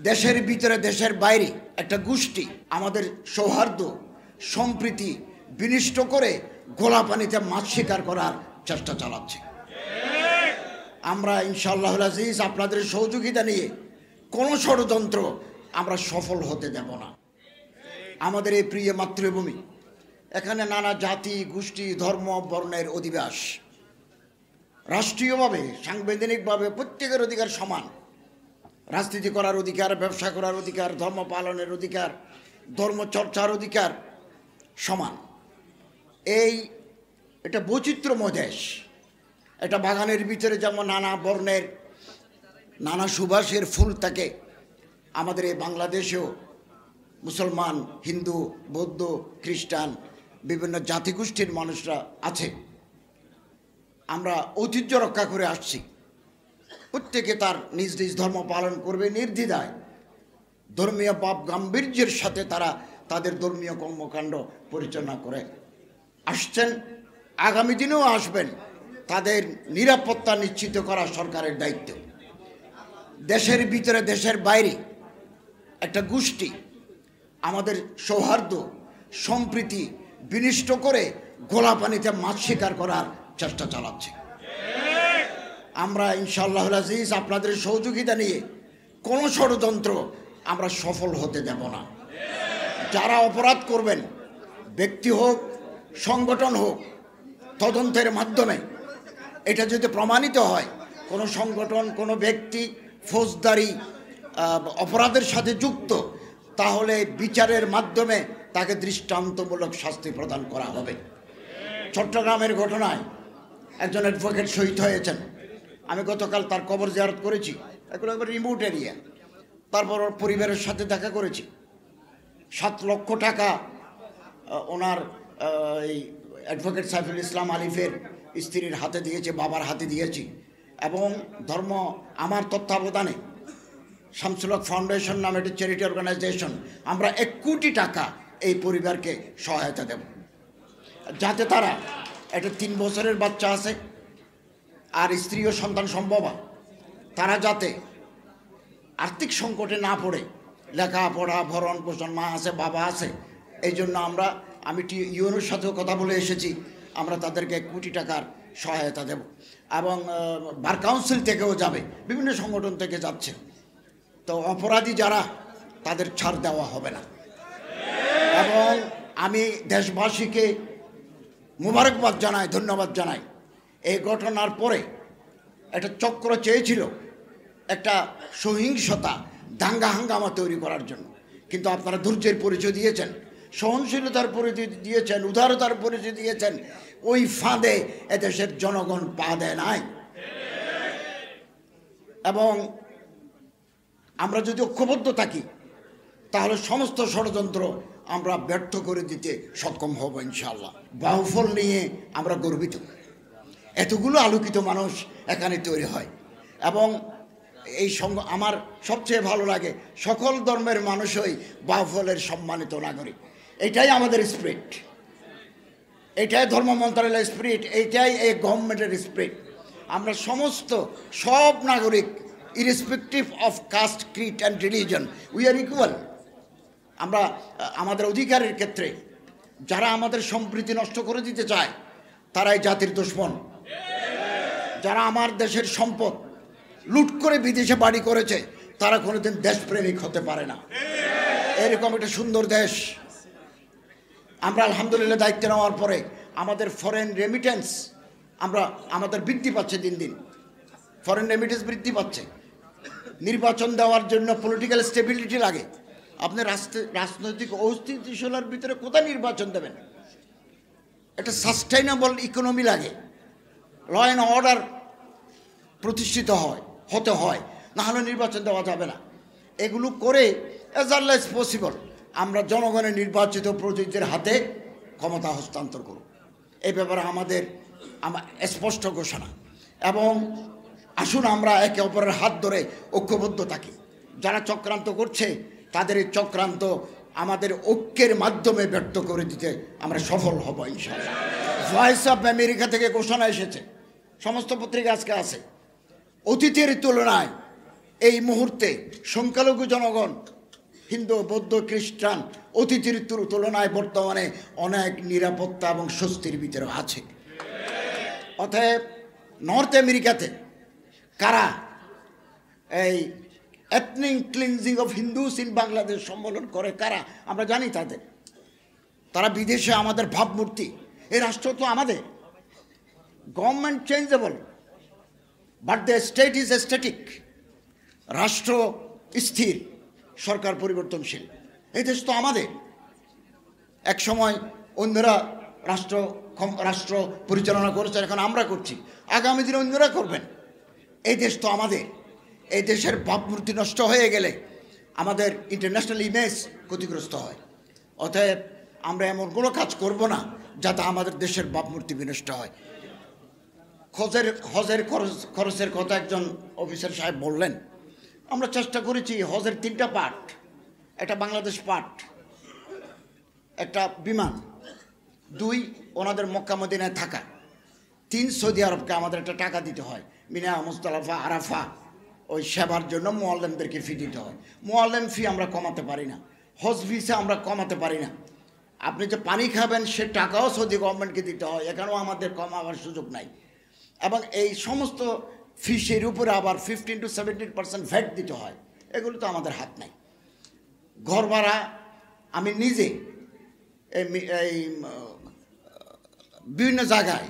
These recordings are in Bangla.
দেশের ভিতরে দেশের বাইরে একটা গোষ্ঠী আমাদের সৌহার্দ্য সম্প্রীতি বিনষ্ট করে গোলা পানিতে মাছ শিকার করার চেষ্টা চালাচ্ছে। আমরা ইনশাআল্লাহুল আজিজ আপনাদের সহযোগিতা নিয়ে কোনো ষড়যন্ত্র আমরা সফল হতে দেব না। আমাদের এই প্রিয় মাতৃভূমি, এখানে নানা জাতি গোষ্ঠী ধর্ম বর্ণের অধিবাস। রাষ্ট্রীয়ভাবে সাংবিধানিকভাবে প্রত্যেকের অধিকার সমান। রাজনীতি করার অধিকার, ব্যবসা করার অধিকার, ধর্ম পালনের অধিকার, ধর্ম চর্চার অধিকার সমান। এটা বৈচিত্র্যময় দেশ। এটা বাগানের ভিতরে যেমন নানা বর্ণের নানা সুবাসের ফুল থাকে, আমাদের এই বাংলাদেশেও মুসলমান, হিন্দু, বৌদ্ধ, খ্রিস্টান বিভিন্ন জাতিগোষ্ঠীর মানুষরা আছে। আমরা ঐতিহ্য রক্ষা করে আসছি। প্রত্যেকে তার নিজ নিজ ধর্ম পালন করবে নির্দ্বিধায়। ধর্মীয় ভাব গাম্ভীর্যের সাথে তারা তাদের ধর্মীয় কর্মকাণ্ড পরিচালনা করে আসছেন, আগামী দিনেও আসবেন। তাদের নিরাপত্তা নিশ্চিত করা সরকারের দায়িত্ব। দেশের ভিতরে দেশের বাইরে একটা গোষ্ঠী আমাদের সৌহার্দ্য সম্প্রীতি বিনষ্ট করে গোলা পানিতে মাছ শিকার করার চেষ্টা চালাচ্ছে। আমরা ইনশাআল্লাহুল আজিজ আপনাদের সহযোগিতা নিয়ে কোনো ষড়যন্ত্র আমরা সফল হতে দেব না। যারা অপরাধ করবেন, ব্যক্তি হোক সংগঠন হোক, তদন্তের মাধ্যমে এটা যদি প্রমাণিত হয় কোনো সংগঠন কোনো ব্যক্তি ফৌজদারি অপরাধের সাথে যুক্ত, তাহলে বিচারের মাধ্যমে তাকে দৃষ্টান্তমূলক শাস্তি প্রদান করা হবে। চট্টগ্রামের ঘটনায় একজন অ্যাডভোকেট শহীদ হয়েছেন। আমি গতকাল তার কবর জিয়ারত করেছি। এগুলো একবার রিমোট এরিয়া। তারপর ওর পরিবারের সাথে দেখা করেছি। 7 লক্ষ টাকা ওনার এই অ্যাডভোকেট সাইফুল ইসলাম আলিফের স্ত্রীর হাতে দিয়েছে, বাবার হাতে দিয়েছি। এবং ধর্ম আমার তত্ত্বাবধানে শামসুল হক ফাউন্ডেশন নামে একটি চ্যারিটি অর্গানাইজেশন, আমরা 1 কোটি টাকা এই পরিবারকে সহায়তা দেব, যাতে তারা একটা 3 বছরের বাচ্চা আছে আর স্ত্রী ও সন্তান সম্ভব, তারা যাতে আর্থিক সংকটে না পড়ে লেখাপড়া ভরণ পোষণ, মা আছে বাবা আছে। এই জন্য আমি ইউএনওর সাথেও কথা বলে এসেছি, আমরা তাদেরকে 1 কোটি টাকার সহায়তা দেব। এবং বার কাউন্সিল থেকেও যাবে, বিভিন্ন সংগঠন থেকে যাচ্ছে। তো অপরাধী যারা, তাদের ছাড় দেওয়া হবে না। এবং আমি দেশবাসীকে মুবারকবাদ জানাই, ধন্যবাদ জানাই। এই ঘটনার পরে একটা চক্র চেয়েছিল একটা সহিংসতা দাঙ্গা হাঙ্গামা তৈরি করার জন্য, কিন্তু আপনারা ধৈর্যের পরিচয় দিয়েছেন, সহনশীলতার পরিচয় দিয়েছেন, উদারতার পরিচয় দিয়েছেন। ওই ফাঁদে এদেশের জনগণ পা দেয় নাই। এবং আমরা যদি ঐক্যবদ্ধ থাকি তাহলে সমস্ত ষড়যন্ত্র আমরা ব্যর্থ করে দিতে সক্ষম হব ইনশাআল্লাহ। বাহুফল নিয়ে আমরা গর্বিত। এতগুলো আলোকিত মানুষ এখানে তৈরি হয়। এবং এই আমার সবচেয়ে ভালো লাগে, সকল ধর্মের মানুষই বাহুফলের সম্মানিত নাগরিক। এটাই আমাদের স্পিরিট, এটাই ধর্ম মন্ত্রণালয়ের স্পিরিট, এটাই এই গভর্নমেন্টের স্পিরিট। আমরা সব নাগরিক, irrespective of caste, creed and religion, we are equal. আমরা আমাদের অধিকারের ক্ষেত্রে যারা আমাদের সম্প্রীতি নষ্ট করে দিতে চায়, তারাই জাতির দুশমন। যারা আমার দেশের সম্পদ লুট করে বিদেশে বাড়ি করেছে, তারা কোনোদিন দেশপ্রেমিক হতে পারে না। এরকম একটা সুন্দর দেশ আমরা আলহামদুলিল্লাহ দায়িত্ব নেওয়ার পরে আমাদের ফরেন রেমিটেন্স আমাদের বৃদ্ধি পাচ্ছে, দিন দিন ফরেন রেমিটেন্স বৃদ্ধি পাচ্ছে। নির্বাচন দেওয়ার জন্য পলিটিক্যাল স্টেবিলিটি লাগে। আপনি রাজনৈতিক অস্থিতিশীলতার ভিতরে কোথায় নির্বাচন দেবেন? একটা সাস্টেইনেবল ইকোনমি লাগে, ল অ্যান্ড অর্ডার প্রতিষ্ঠিত হতে হয়, না হলে নির্বাচন দেওয়া যাবে না। এগুলো করে অ্যাজ আর্লি অ্যাজ পসিবল আমরা জনগণের নির্বাচিত প্রতিনিধিদের হাতে ক্ষমতা হস্তান্তর করব। এই ব্যাপারে আমাদের স্পষ্ট ঘোষণা। এবং আসুন আমরা একে অপরের হাত ধরে ঐক্যবদ্ধ থাকি। যারা চক্রান্ত করছে তাদের এই চক্রান্ত আমাদের ঐক্যের মাধ্যমে ব্যর্থ করে দিতে আমরা সফল হব ইনশাআল্লাহ। ভয়েস অফ আমেরিকা থেকে ঘোষণা এসেছে, সমস্ত পত্রিকা আজকে আছে, অতীতের তুলনায় এই মুহূর্তে সংখ্যালঘু জনগণ হিন্দু বৌদ্ধ খ্রিস্টান অতিথির তুলনায় বর্তমানে অনেক নিরাপত্তা এবং স্বস্তির ভিতরে আছে। অতএব নর্থ আমেরিকাতে কারা এই ethnic cleansing of Hindus in Bangladesh সম্মেলন করে কারা আমরা জানি তাদের, তারা বিদেশে আমাদের ভাবমূর্তি। এই রাষ্ট্র তো আমাদের, government changeable but the state is static. রাষ্ট্র স্থির, সরকার পরিবর্তনশীল। এই দেশ তো আমাদের। এক সময় অন্যরা রাষ্ট্র পরিচালনা করেছে, এখন আমরা করছি, আগামী দিনে অন্যরা করবেন। এই দেশ তো আমাদের। এই দেশের ভাবমূর্তি নষ্ট হয়ে গেলে আমাদের ইন্টারন্যাশনাল ইমেজ ক্ষতিগ্রস্ত হয়। অতএব আমরা এমন কোনো কাজ করব না যাতে আমাদের দেশের ভাবমূর্তি বিনষ্ট হয়। হজের খরচের কথা একজন অফিসার সাহেব বললেন। আমরা চেষ্টা করেছি, হজের 3টা পার্ট। একটা বাংলাদেশ পার্ট, একটা বিমান, 2 ওনাদের মক্কা মদিনায় থাকা, 3 সৌদি আরবকে আমাদের একটা টাকা দিতে হয়। মিনা, মুজদালিফা, আরাফা ওই সেবার জন্য মুআল্লিমদেরকে ফি দিতে হয়। মুআল্লিম ফি আমরা কমাতে পারি না, হজ ভিসা আমরা কমাতে পারি না। আপনি যে পানি খাবেন সে টাকাও সৌদি গভর্নমেন্টকে দিতে হয়, এখানেও আমাদের কমাবার সুযোগ নাই। এবং এই সমস্ত ফিসের উপরে আবার 15 to 17% ভ্যাট দিতে হয়। এগুলো তো আমাদের হাত নাই। ঘর ভাড়া আমি নিজে এই বিভিন্ন জায়গায়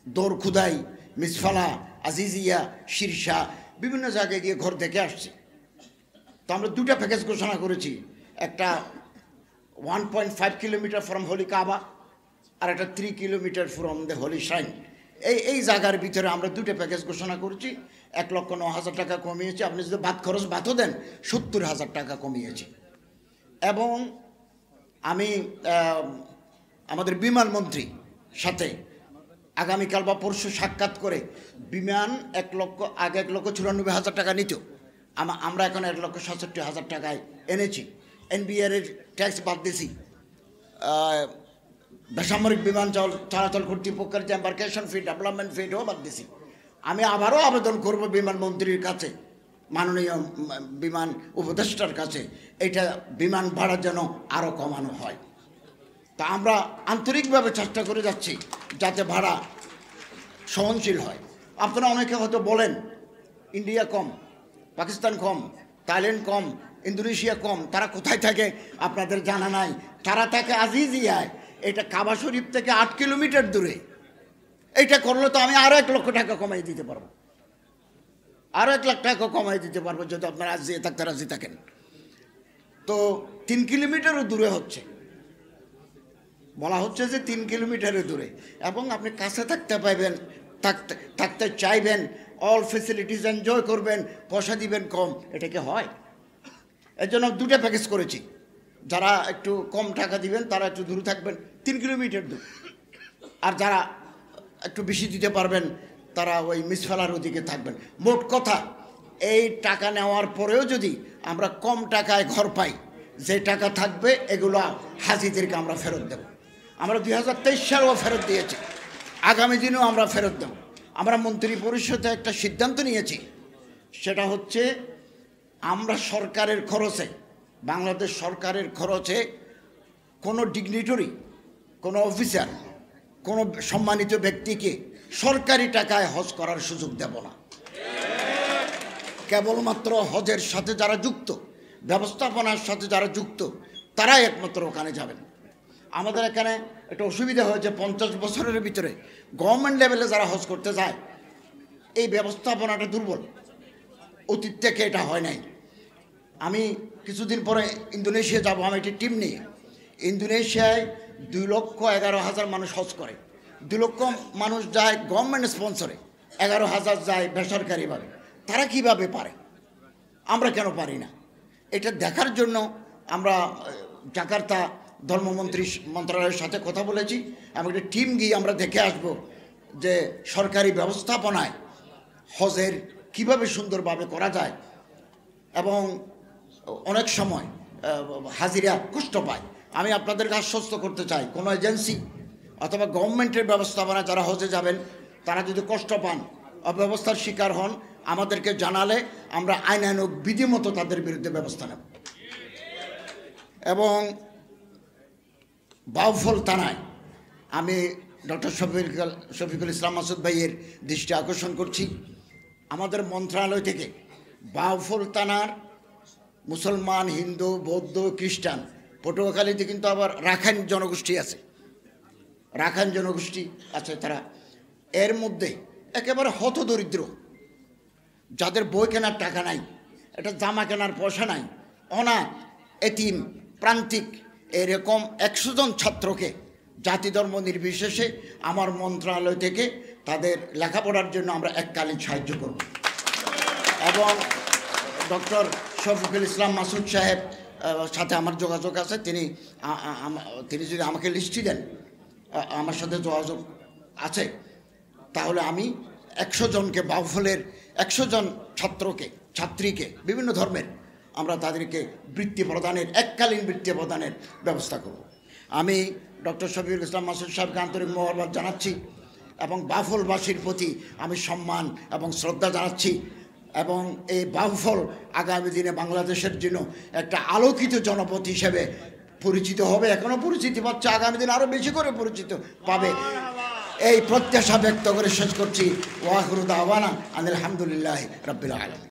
দোরখুদাই, মিসফালা, আজিজিয়া, শীর্ষা বিভিন্ন জায়গায় গিয়ে ঘর দেখে আসছি। তো আমরা 2টা প্যাকেজ ঘোষণা করেছি। একটা 1.5 কিলোমিটার ফ্রম হোলি কাবা, আর একটা 3 kilometre from the Holi shrine. এই জায়গার ভিতরে আমরা 2টা প্যাকেজ ঘোষণা করেছি। 1,09,000 টাকা কমিয়েছি। আপনি যদি ভাতও দেন 70,000 টাকা কমিয়েছি। এবং আমি আমাদের বিমান মন্ত্রী সাথে আগামীকাল বা পরশু সাক্ষাৎ করে বিমান 1,94,000 টাকা নিত, আমরা এখন 1,67,000 টাকায় এনেছি। এনবিআর এর ট্যাক্স বাদ দিয়েছি। বেসামরিক বিমান চলাচল কর্তৃপক্ষের যে এম্বার্কেশন ফি, ডেভেলপমেন্ট ফিটাও বাদ দিয়েছি। আমি আবারও আবেদন করব বিমান মন্ত্রীর কাছে, মাননীয় বিমান উপদেষ্টার কাছে, এটা বিমান ভাড়া যেন আরও কমানো হয়। তা আমরা আন্তরিকভাবে চেষ্টা করে যাচ্ছি যাতে ভাড়া সহনশীল হয়। আপনারা অনেকে হয়তো বলেন ইন্ডিয়া কম, পাকিস্তান কম, থাইল্যান্ড কম, ইন্দোনেশিয়া কম। তারা কোথায় থাকে আপনাদের জানা নাই। তারা থাকে আজিজিয়ায়, এটা কাবা শরীফ থেকে 8 কিলোমিটার দূরে। এইটা করলে তো আমি আরও 1 লক্ষ টাকা কমাই দিতে পারবো, আরও 1 লাখ টাকা কমাই দিতে পারবো যদি আপনারা রাজি থাকেন। তো 3 কিলোমিটারও দূরে হচ্ছে, বলা হচ্ছে যে 3 কিলোমিটারের দূরে, এবং আপনি কাছে থাকতে পাইবেন, থাকতে চাইবেন, অল ফেসিলিটিস এনজয় করবেন, পয়সা দিবেন কম। এটা কি হয়? এর জন্য 2টা প্যাকেজ করেছি। যারা একটু কম টাকা দিবেন তারা একটু দূরে থাকবেন, 3 কিলোমিটার দূর। আর যারা একটু বেশি দিতে পারবেন তারা ওই মিসফালার ওদিকে থাকবেন। মোট কথা, এই টাকা নেওয়ার পরেও যদি আমরা কম টাকায় ঘর পাই, যে টাকা থাকবে এগুলো হাজিদেরকে আমরা ফেরত দেব। আমরা 2023 সালেও ফেরত দিয়েছি, আগামী দিনেও আমরা ফেরত দেব। আমরা মন্ত্রী পরিষদে একটা সিদ্ধান্ত নিয়েছি, সেটা হচ্ছে আমরা সরকারের খরচে, বাংলাদেশ সরকারের খরচে কোনো ডিগনিটরি, কোনো অফিসার, কোনো সম্মানিত ব্যক্তিকে সরকারি টাকায় হজ করার সুযোগ দেব না। কেবলমাত্র হজের সাথে যারা যুক্ত, ব্যবস্থাপনার সাথে যারা যুক্ত, তারাই একমাত্র ওখানে যাবেন। আমাদের এখানে একটা অসুবিধা হয়েছে, 50 বছরের ভিতরে গভর্নমেন্ট লেভেলে যারা হজ করতে যায়, এই ব্যবস্থাপনাটা দুর্বল। অতীত থেকে এটা হয় নাই। আমি কিছুদিন পরে ইন্দোনেশিয়া যাব, আমি একটি টিম নিয়ে। ইন্দোনেশিয়ায় 2,11,000 মানুষ হজ করে। 2 লক্ষ মানুষ যায় গভর্নমেন্ট স্পন্সরে, 11,000 যায় বেসরকারিভাবে। তারা কিভাবে পারে, আমরা কেন পারি না? এটা দেখার জন্য আমরা জাকার্তা ধর্মমন্ত্রী মন্ত্রণালয়ের সাথে কথা বলেছি, এবং একটা টিম গিয়ে আমরা দেখে আসব যে সরকারি ব্যবস্থাপনায় হজের কিভাবে সুন্দরভাবে করা যায়। এবং অনেক সময় হাজিরা কষ্ট পায়। আমি আপনাদেরকে আশ্বস্ত করতে চাই, কোনো এজেন্সি অথবা গভর্নমেন্টের ব্যবস্থাপনা যারা হজে যাবেন তারা যদি কষ্ট পান, অব্যবস্থার শিকার হন, আমাদেরকে জানালে আমরা আইনানুগ বিধিমতো তাদের বিরুদ্ধে ব্যবস্থা নেব। এবং বাউফল থানায় আমি ডক্টর শফিকুল ইসলাম মাসুদ ভাইয়ের দৃষ্টি আকর্ষণ করছি, আমাদের মন্ত্রণালয় থেকে বাউফল থানার মুসলমান, হিন্দু, বৌদ্ধ, খ্রিস্টান, পটুয়াখালীতে কিন্তু আবার রাখাইন জনগোষ্ঠী আছে, তারা এর মধ্যে একেবারে হতদরিদ্র, যাদের বই কেনার টাকা নাই, এটা জামা কেনার পয়সা নাই, অনাথ, এতিম, প্রান্তিক, এরকম 100 জন ছাত্রকে জাতি ধর্ম নির্বিশেষে আমার মন্ত্রণালয় থেকে তাদের লেখাপড়ার জন্য আমরা এককালীন সাহায্য করব। এবং ডক্টর শফিকুল ইসলাম মাসুদ সাহেব সাথে আমার যোগাযোগ আছে, তিনি যদি আমাকে লিস্টি দেন, আমার সাথে যোগাযোগ আছে, তাহলে আমি 100 জনকে, বাউফলের 100 জন ছাত্রীকে বিভিন্ন ধর্মের, আমরা তাদেরকে বৃত্তি প্রদানের, এককালীন বৃত্তি প্রদানের ব্যবস্থা করব। আমি ডক্টর শফিকুল ইসলাম মাসুদ সাহেবকে আন্তরিক মোবারকবাদ জানাচ্ছি এবং বাউফলবাসীর প্রতি আমি সম্মান এবং শ্রদ্ধা জানাচ্ছি। এবং এই বাউফল আগামী দিনে বাংলাদেশের জন্য একটা আলোকিত জনপদ হিসেবে পরিচিত হবে, এখনও পরিচিতি পাচ্ছে, আগামী দিনে আরও বেশি করে পরিচিত পাবে, এই প্রত্যাশা ব্যক্ত করে শেষ করছি। ওয়া আখিরু দাওয়ানা আনিল হামদুলিল্লাহি রাব্বিল আলামিন।